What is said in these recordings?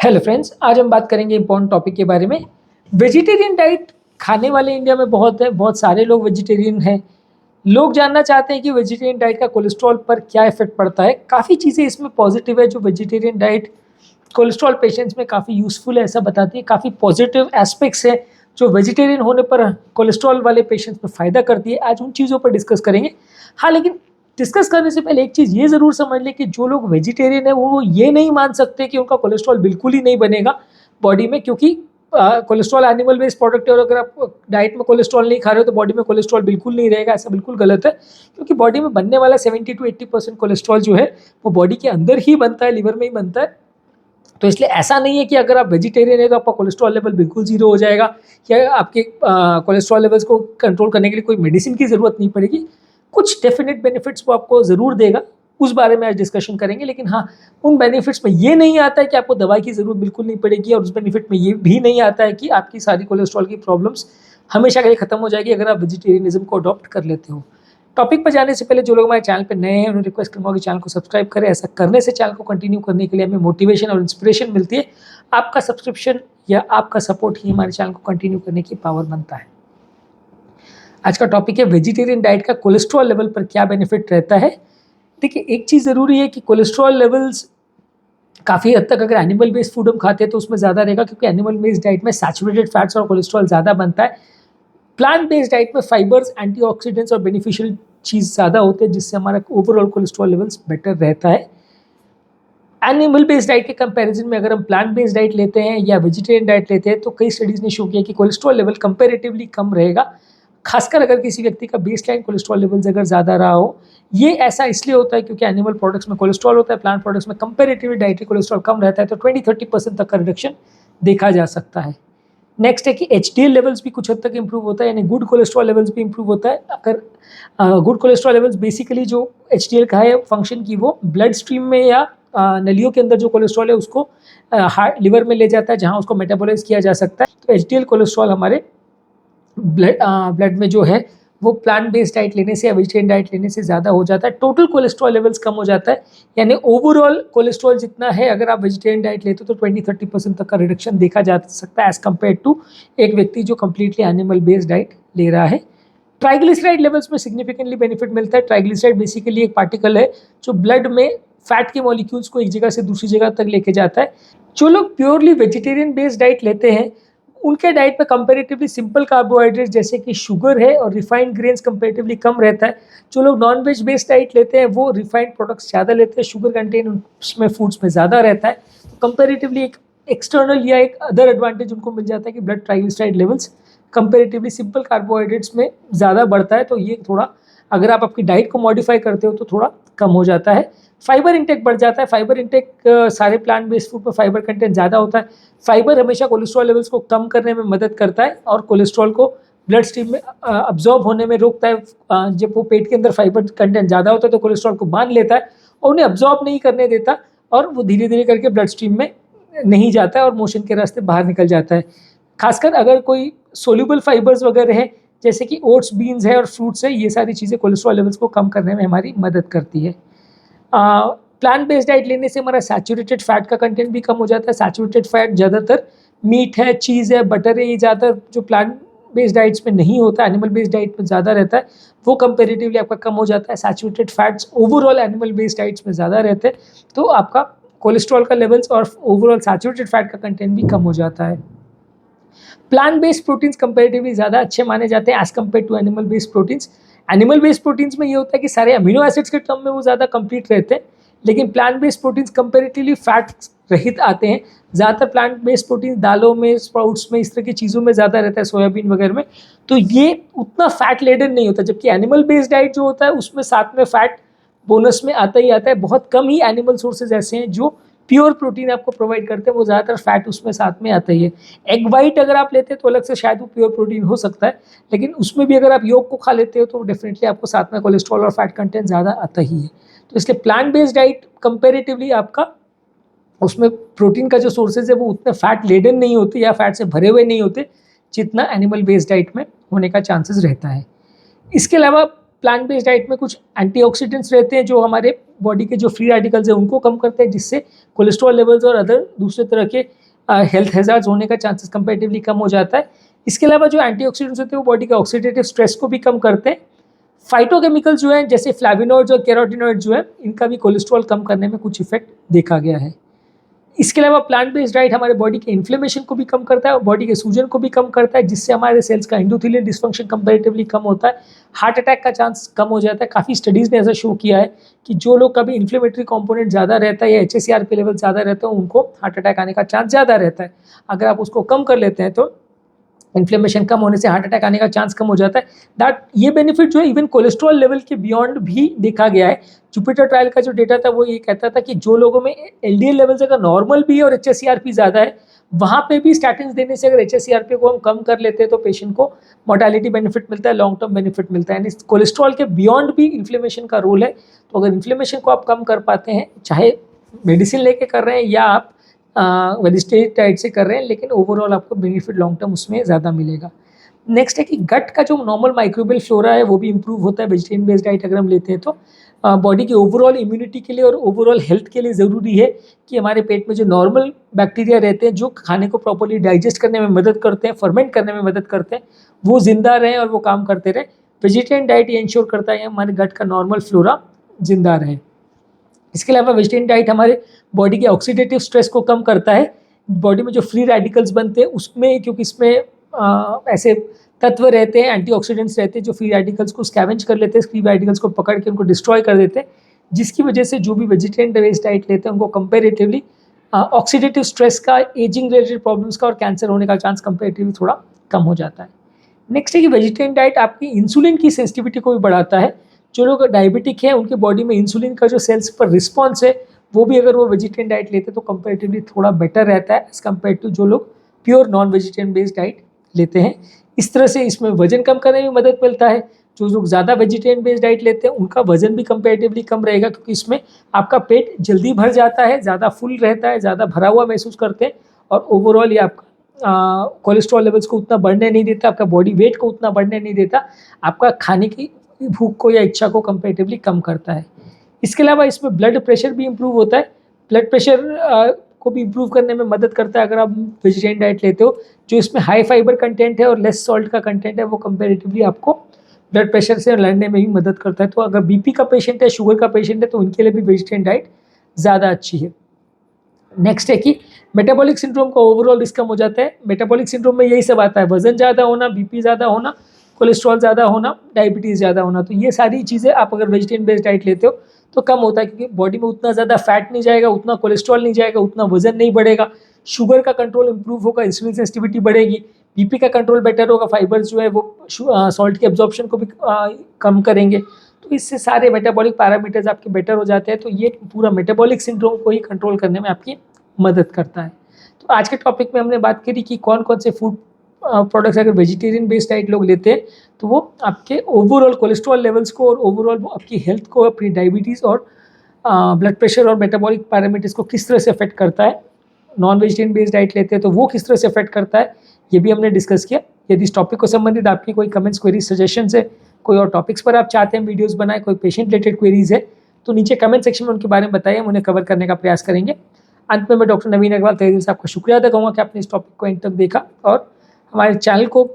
Hello friends, आज हम बात करेंगे इम्पोर्टेंट टॉपिक के बारे में। वेजिटेरियन डाइट खाने वाले इंडिया में बहुत है, बहुत सारे लोग वेजिटेरियन हैं। लोग जानना चाहते हैं कि वेजिटेरियन डाइट का कोलेस्ट्रॉल पर क्या इफेक्ट पड़ता है। काफ़ी चीज़ें इसमें पॉजिटिव है जो वेजिटेरियन डाइट कोलेस्ट्रॉल पेशेंट्स में काफ़ी यूज़फुल है ऐसा बताती है। काफ़ी पॉजिटिव एस्पेक्ट्स है जो वेजिटेरियन होने पर कोलेस्ट्रॉल वाले पेशेंट्स में फ़ायदा करती है। आज उन चीज़ों पर डिस्कस करेंगे। हाँ, लेकिन डिस्कस करने से पहले एक चीज़ ये ज़रूर समझ लें कि जो लोग वेजिटेरियन है वो ये नहीं मान सकते कि उनका कोलेस्ट्रॉल बिल्कुल ही नहीं बनेगा बॉडी में, क्योंकि कोलेस्ट्रॉल एनिमल बेस्ड प्रोडक्ट है और अगर आप डाइट में कोलेस्ट्रॉल नहीं खा रहे हो तो बॉडी में कोलेस्ट्रॉल बिल्कुल नहीं रहेगा। ऐसा बिल्कुल गलत है, क्योंकि बॉडी में बनने वाला 70 to 80% कोलेस्ट्रॉल जो है वो बॉडी के अंदर ही बनता है, लिवर में ही बनता है। तो इसलिए ऐसा नहीं है कि अगर आप वेजिटेरियन है तो आपका कोलेस्ट्रॉल लेवल बिल्कुल जीरो हो जाएगा या आपके कोलेस्ट्रॉल लेवल्स को कंट्रोल करने के लिए कोई मेडिसिन की ज़रूरत नहीं पड़ेगी। कुछ डेफिनेट बेनिफिट्स वो आपको ज़रूर देगा, उस बारे में आज डिस्कशन करेंगे। लेकिन हाँ, उन बेनिफिट्स में ये नहीं आता है कि आपको दवाई की ज़रूरत बिल्कुल नहीं पड़ेगी, और उस बेनिफिट में ये भी नहीं आता है कि आपकी सारी कोलेस्ट्रॉल की प्रॉब्लम्स हमेशा के लिए ख़त्म हो जाएगी अगर आप वेजिटेरियनिज्म को अडॉप्ट कर लेते हो। टॉपिक पर जाने से पहले जो लोग हमारे चैनल पर नए हैं उन्हें रिक्वेस्ट करूँगा कि चैनल को सब्सक्राइब करें। ऐसा करने से चैनल को कंटिन्यू करने के लिए हमें मोटिवेशन और इंस्पिरेशन मिलती है। आपका सब्सक्रिप्शन या आपका सपोर्ट ही हमारे चैनल को कंटिन्यू करने की पावर बनता है। आज का टॉपिक है वेजिटेरियन डाइट का कोलेस्ट्रॉल लेवल पर क्या बेनिफिट रहता है। देखिए, एक चीज़ ज़रूरी है कि कोलेस्ट्रॉल लेवल्स काफ़ी हद तक अगर एनिमल बेस्ड फूड हम खाते हैं तो उसमें ज़्यादा रहेगा, क्योंकि एनिमल बेस्ड डाइट में सैचुरेटेड फैट्स और कोलेस्ट्रॉल ज़्यादा बनता है। प्लांट बेस्ड डाइट में फाइबर्स, एंटीऑक्सीडेंट्स और बेनिफिशियल चीज़ ज़्यादा होते हैं, जिससे हमारा ओवरऑल कोलेस्ट्रॉल लेवल्स बेटर रहता है। एनिमल बेस्ड डाइट के कंपैरिजन में अगर हम प्लांट बेस्ड डाइट लेते हैं या वेजिटेरियन डाइट लेते हैं तो कई स्टडीज़ ने शो किया कि कोलेस्ट्रॉल लेवल कंपैरेटिवली कम रहेगा, खासकर अगर किसी व्यक्ति का बेसलाइन कोलेस्ट्रॉल लेवल्स अगर ज़्यादा रहा हो। ये ऐसा इसलिए होता है क्योंकि एनिमल प्रोडक्ट्स में कोलेस्ट्रॉल होता है, प्लांट प्रोडक्ट्स में कंपैरेटिवली डाइटरी कोलेस्ट्रॉल कम रहता है, तो 20-30% तक का रिडक्शन देखा जा सकता है। नेक्स्ट है कि HDL लेवल्स भी कुछ हद तक इंप्रूव होता है, यानी गुड कोलेस्ट्रॉल लेवल्स भी इंप्रूव होता है। अगर गुड कोलेस्ट्रॉल लेवल्स बेसिकली जो HDL का है फंक्शन की वो ब्लड स्ट्रीम में या नलियों के अंदर जो कोलेस्ट्रॉल है उसको हार्ट लिवर में ले जाता है, जहाँ उसको मेटाबोलाइज किया जा सकता है। तो HDL कोलेस्ट्रॉल हमारे ब्लड में जो है वो प्लांट बेस्ड डाइट लेने से या वेजिटेरियन डाइट लेने से ज़्यादा हो जाता है। टोटल कोलेस्ट्रॉल लेवल्स कम हो जाता है, यानी ओवरऑल कोलेस्ट्रॉल जितना है अगर आप वेजिटेरियन डाइट लेते हो तो 20-30% तक का रिडक्शन देखा जा सकता है एज़ कम्पेयर टू एक व्यक्ति जो कम्प्लीटली एनिमल बेस्ड डाइट ले रहा है। ट्राइग्लिसराइड लेवल्स में सिग्निफिकेंटली बेनिफिट मिलता है। ट्राइग्लिसराइड बेसिकली एक पार्टिकल है जो ब्लड में फैट के मॉलिक्यूल्स को एक जगह से दूसरी जगह तक लेके जाता है। जो लोग प्योरली वेजिटेरियन बेस्ड डाइट लेते हैं उनके डाइट में कंपैरेटिवली सिंपल कार्बोहाइड्रेट जैसे कि शुगर है और रिफाइंड ग्रेन्स कंपैरेटिवली कम रहता है। जो लोग नॉन वेज बेस्ड डाइट लेते हैं वो रिफाइंड प्रोडक्ट्स ज़्यादा लेते हैं, शुगर कंटेंट उसमें फूड्स में ज़्यादा रहता है। तो कंपैरेटिवली एक एक्सटर्नल या एक अदर एडवांटेज उनको मिल जाता है कि blood triglyceride levels comparatively simple carbohydrates में ज़्यादा बढ़ता है। तो ये थोड़ा अगर आप आपकी डाइट को मॉडिफाई करते हो तो थोड़ा कम हो जाता है। फाइबर इंटेक बढ़ जाता है। फाइबर इंटेक सारे प्लांट बेस्ड फूड में फाइबर कंटेंट ज़्यादा होता है। फाइबर हमेशा कोलेस्ट्रॉल लेवल्स को कम करने में मदद करता है और कोलेस्ट्रॉल को ब्लड स्ट्रीम में अब्जॉर्ब होने में रोकता है। जब वो पेट के अंदर फाइबर कंटेंट ज़्यादा होता है तो कोलेस्ट्रॉल को बांध लेता है और उन्हें अब्जॉर्ब नहीं करने देता, और वो धीरे धीरे करके ब्लड स्ट्रीम में नहीं जाता है और मोशन के रास्ते बाहर निकल जाता है। खासकर अगर कोई सोल्यूबल फाइबर्स वगैरह है जैसे कि ओट्स, बीन्स है और फ्रूट्स है, ये सारी चीज़ें कोलेस्ट्रॉल लेवल्स को कम करने में हमारी मदद करती है। प्लांट बेस्ड डाइट लेने से हमारा सैचुरेटेड फैट का कंटेंट भी कम हो जाता है। सैचुरेटेड फैट ज़्यादातर मीट है, चीज़ है, बटर है, ये ज़्यादातर जो प्लांट बेस्ड डाइट्स में नहीं होता, एनिमल बेस्ड डाइट में ज़्यादा रहता है, वो कंपेरेटिवली आपका कम हो जाता है। Saturated fats overall animal based diets में ज़्यादा रहते हैं, तो आपका कोलेस्ट्रॉल का लेवल्स और ओवरऑल सैचुरेटेड फैट का कंटेंट भी कम हो जाता है। प्लांट बेस्ड प्रोटीन्स कंपेरेटिवली ज़्यादा अच्छे माने जाते हैं as compare to animal based proteins. Animal based proteins में ये होता है कि सारे अमीनो एसिड्स के टर्म में वो ज़्यादा कंप्लीट रहते हैं, लेकिन plant based proteins comparatively fat रहित आते हैं। ज़्यादातर प्लांट बेस्ड प्रोटीन दालों में, स्प्राउट्स में, इस तरह की चीज़ों में ज़्यादा रहता है, सोयाबीन वगैरह में, तो ये उतना फैट लेडन नहीं होता। जबकि एनिमल बेस्ड डाइट जो होता है उसमें साथ में फैट बोनस में आता ही आता है। बहुत कम ही एनिमल सोर्सेज ऐसे हैं जो प्योर प्रोटीन आपको प्रोवाइड करते हैं, वो ज़्यादातर फैट उसमें साथ में आता ही है। एग वाइट अगर आप लेते हैं तो अलग से शायद वो प्योर प्रोटीन हो सकता है, लेकिन उसमें भी अगर आप योग को खा लेते हो तो डेफिनेटली आपको साथ में कोलेस्ट्रॉल और फैट कंटेंट ज़्यादा आता ही है। तो इसलिए प्लांट बेस्ड डाइट कंपेरेटिवली आपका उसमें प्रोटीन का जो सोर्सेज है वो उतने फैट लेडन नहीं होते या फैट से भरे हुए नहीं होते जितना एनिमल बेस्ड डाइट में होने का चांसेस रहता है। इसके अलावा प्लांट बेस्ड डाइट में कुछ एंटीऑक्सीडेंट्स रहते हैं जो हमारे बॉडी के जो फ्री रेडिकल्स हैं उनको कम करते हैं, जिससे कोलेस्ट्रॉल लेवल्स और अदर दूसरे तरह के हेल्थ हैजार्ड्स होने का चांसेस कंपैरेटिवली कम हो जाता है। इसके अलावा जो एंटीऑक्सीडेंट्स होते हैं वो बॉडी के ऑक्सीडेटिव स्ट्रेस को भी कम करते हैं। फाइटोकेमिकल्स जो हैं जैसे फ्लैविनॉइड्स और कैरोटिनॉइड्स जो है, इनका भी कोलेस्ट्रॉल कम करने में कुछ इफेक्ट देखा गया है। इसके अलावा प्लांट बेस्ड डाइट हमारे बॉडी के इन्फ्लेमेशन को भी कम करता है और बॉडी के सूजन को भी कम करता है, जिससे हमारे सेल्स का एंडोथेलियल डिस्फंक्शन कंपैरेटिवली कम होता है, हार्ट अटैक का चांस कम हो जाता है। काफ़ी स्टडीज़ ने ऐसा शो किया है कि जो लोग कभी इन्फ्लेमेटरी कंपोनेंट ज़्यादा रहता है या HACRP लेवल ज़्यादा रहता है उनको हार्ट अटैक आने का चांस ज़्यादा रहता है। अगर आप उसको कम कर लेते हैं तो इन्फ्लेमेशन कम होने से हार्ट अटैक आने का चांस कम हो जाता है। दैट ये बेनिफिट जो है इवन कोलेस्ट्रॉल लेवल के बियॉन्ड भी देखा गया है। जुपिटर ट्रायल का जो डेटा था वो ये कहता था कि जो लोगों में LDL लेवल्स अगर नॉर्मल भी है और HACRP ज़्यादा है, वहाँ पे भी स्टैटिन्स देने से अगर HACRP को हम कम कर लेते हैं तो पेशेंट को मोर्टालिटी बेनिफिट मिलता है, लॉन्ग टर्म बेनिफिट मिलता है। यानी कोलेस्ट्रॉल के बियॉन्ड भी इन्फ्लेमेशन का रोल है। तो अगर इन्फ्लेमेशन को आप कम कर पाते हैं, चाहे मेडिसिन लेके कर रहे हैं या आप वेजिटेरियन डाइट से कर रहे हैं, लेकिन ओवरऑल आपको बेनिफिट लॉन्ग टर्म उसमें ज़्यादा मिलेगा। नेक्स्ट है कि गट का जो नॉर्मल माइक्रोबियल फ्लोरा है वो भी इंप्रूव होता है वेजिटेरियन बेस्ड डाइट अगर हम लेते हैं तो। बॉडी की ओवरऑल इम्यूनिटी के लिए और ओवरऑल हेल्थ के लिए ज़रूरी है कि हमारे पेट में जो नॉर्मल बैक्टीरिया रहते हैं जो खाने को प्रॉपर्ली डाइजेस्ट करने में मदद करते हैं, फर्मेंट करने में मदद करते हैं, वो जिंदा रहें और वो काम करते रहें। वेजिटेरियन डाइट ये इंश्योर करता है हमारे गट का नॉर्मल फ्लोरा जिंदा रहे। इसके अलावा वेजिटेरियन डाइट हमारे बॉडी के ऑक्सीडेटिव स्ट्रेस को कम करता है। बॉडी में जो फ्री रेडिकल्स बनते हैं उसमें, क्योंकि इसमें ऐसे तत्व रहते हैं, एंटीऑक्सीडेंट्स रहते हैं जो फ्री रेडिकल्स को स्कैवेंज कर लेते हैं, फ्री रेडिकल्स को पकड़ के उनको डिस्ट्रॉय कर देते हैं, जिसकी वजह से जो भी वेजिटेरियन बेस्ड डाइट लेते हैं उनको कंपेरेटिवली ऑक्सीडेटिव स्ट्रेस का, एजिंग रिलेटेड प्रॉब्लम्स का और कैंसर होने का चांस कंपेरेटिवली थोड़ा कम हो जाता है। नेक्स्ट है कि वेजिटेरियन डाइट आपकी इंसुलिन की सेंसिटिविटी को भी बढ़ाता है। जो लोग डायबिटिक हैं उनके बॉडी में इंसुलिन का जो सेल्स पर रिस्पॉन्स है वो भी अगर वो वेजिटेरियन डाइट लेते हैं तो कंपैरेटिवली थोड़ा बेटर रहता है एज़ कम्पेयर टू जो लोग pure non vegetarian based diet लेते हैं। इस तरह से इसमें वजन कम करने में मदद मिलता है। जो लोग ज़्यादा वेजिटेरियन बेस्ड डाइट लेते हैं उनका वजन भी कंपैरेटिवली कम रहेगा, क्योंकि इसमें आपका पेट जल्दी भर जाता है, ज़्यादा फुल रहता है, ज़्यादा भरा हुआ महसूस करते हैं और ओवरऑल ये आपका कोलेस्ट्रॉल लेवल्स को उतना बढ़ने नहीं देता, आपका बॉडी वेट को उतना बढ़ने नहीं देता, आपका खाने की भूख को या इच्छा को कंपैरेटिवली कम करता है। इसके अलावा इसमें ब्लड प्रेशर भी इम्प्रूव होता है। ब्लड प्रेशर को भी इम्प्रूव करने में मदद करता है अगर आप वेजिटेरियन डाइट लेते हो। जो इसमें हाई फाइबर कंटेंट है और लेस सॉल्ट का कंटेंट है वो कंपैरेटिवली आपको ब्लड प्रेशर से लड़ने में भी मदद करता है। तो अगर BP का पेशेंट है, शुगर का पेशेंट है, तो उनके लिए भी वेजिटेरियन डाइट ज़्यादा अच्छी है। नेक्स्ट है कि मेटाबॉलिक सिंड्रोम का ओवरऑल रिस्क कम हो जाता है। मेटाबॉलिक सिंड्रोम में यही सब आता है, वजन ज़्यादा होना, BP ज़्यादा होना, कोलेस्ट्रॉल ज़्यादा होना, डायबिटीज़ ज़्यादा होना। तो ये सारी चीज़ें आप अगर वेजिटेरियन बेस्ड डाइट लेते हो तो कम होता है, क्योंकि बॉडी में उतना ज़्यादा फैट नहीं जाएगा, उतना कोलेस्ट्रॉल नहीं जाएगा, उतना वजन नहीं बढ़ेगा, शुगर का कंट्रोल इंप्रूव होगा, इंसुलिन सेंसिटिविटी बढ़ेगी, BP का कंट्रोल बेटर होगा, फाइबर्स जो है वो सॉल्ट के एब्जॉर्प्शन को भी कम करेंगे। तो इससे सारे मेटाबॉलिक पैरामीटर्स आपके बेटर हो जाते हैं। तो ये पूरा मेटाबॉलिक सिंड्रोम को ही कंट्रोल करने में आपकी मदद करता है। तो आज के टॉपिक में हमने बात करी कि कौन कौन से फूड प्रोडक्ट्स अगर वेजिटेरियन बेस्ड डाइट लोग लेते हैं तो वो आपके ओवरऑल कोलेस्ट्रॉल लेवल्स को और ओवरऑल आपकी हेल्थ को, अपनी डायबिटीज़ और ब्लड प्रेशर और मेटाबॉलिक पैरामीटर्स को किस तरह से अफेक्ट करता है। नॉन वेजिटेरियन बेस्ड डाइट लेते हैं तो वो किस तरह से अफेक्ट करता है, ये भी हमने डिस्कस किया। यदि इस टॉपिक को संबंधित आपकी कोई कमेंट्स, क्वेरीज, सजेशंस है, कोई और टॉपिक्स पर आप चाहते हैं वीडियोज़ बनाए, कोई पेशेंट रिलेटेड क्वेरीज है, तो नीचे कमेंट सेक्शन में उनके बारे में बताइए, हम उन्हें कवर करने का प्रयास करेंगे। अंत में मैं डॉक्टर नवीन अग्रवाल तहे दिल से आपका शुक्रिया अदा करूँगा कि आपने इस टॉपिक को एंड तक देखा, और हमारे चैनल को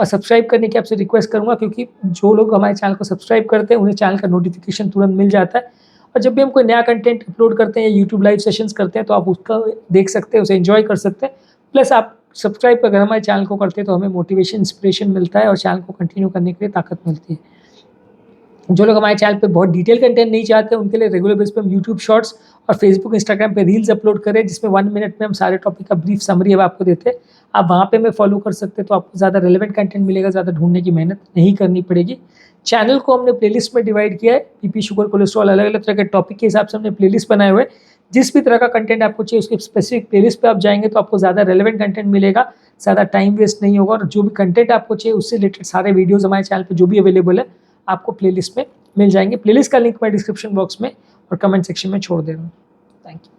सब्सक्राइब करने की आपसे रिक्वेस्ट करूँगा, क्योंकि जो लोग हमारे चैनल को सब्सक्राइब करते हैं उन्हें चैनल का नोटिफिकेशन तुरंत मिल जाता है, और जब भी हम कोई नया कंटेंट अपलोड करते हैं या यूट्यूब लाइव सेशंस करते हैं तो आप उसका देख सकते हैं, उसे एंजॉय कर सकते हैं। प्लस आप सब्सक्राइब अगर हमारे चैनल को करते हैं तो हमें मोटिवेशन, इंस्पिरेशन मिलता है और चैनल को कंटिन्यू करने के लिए ताकत मिलती है। जो लोग हमारे चैनल पे बहुत डिटेल कंटेंट नहीं चाहते उनके लिए रेगुलर बेस पे हम यूट्यूब शॉर्ट्स और फेसबुक, इंस्टाग्राम पे रील्स अपलोड करें, जिसमें 1 मिनट में हम सारे टॉपिक का ब्रीफ समरी अब आपको देते हैं। आप वहाँ पे हमें फॉलो कर सकते हैं तो आपको ज़्यादा रेलेवेंट कंटेंट मिलेगा, ज़्यादा ढूंढने की मेहनत नहीं करनी पड़ेगी। चैनल को हमने प्लेलिस्ट में डिवाइड किया है, BP, शुगर, कोलेस्ट्रॉल, अलग अलग तरह के टॉपिक के हिसाब से हमने प्लेलिस्ट बनाए हुए हैं। जिस भी तरह का कंटेंट आपको चाहिए उसके स्पेसिफिक प्लेलिस्ट पे आप जाएंगे तो आपको ज़्यादा रेलेवेंट कंटेंट मिलेगा, ज़्यादा टाइम वेस्ट नहीं होगा, और जो भी कंटेंट आपको चाहिए उससे रिलेटेड सारे वीडियोज़ हमारे चैनल पर जो भी अवेलेबल है आपको प्लेलिस्ट में मिल जाएंगे। प्लेलिस्ट का लिंक मैं डिस्क्रिप्शन बॉक्स में और कमेंट सेक्शन में छोड़ दे रहा हूँ। Thank you.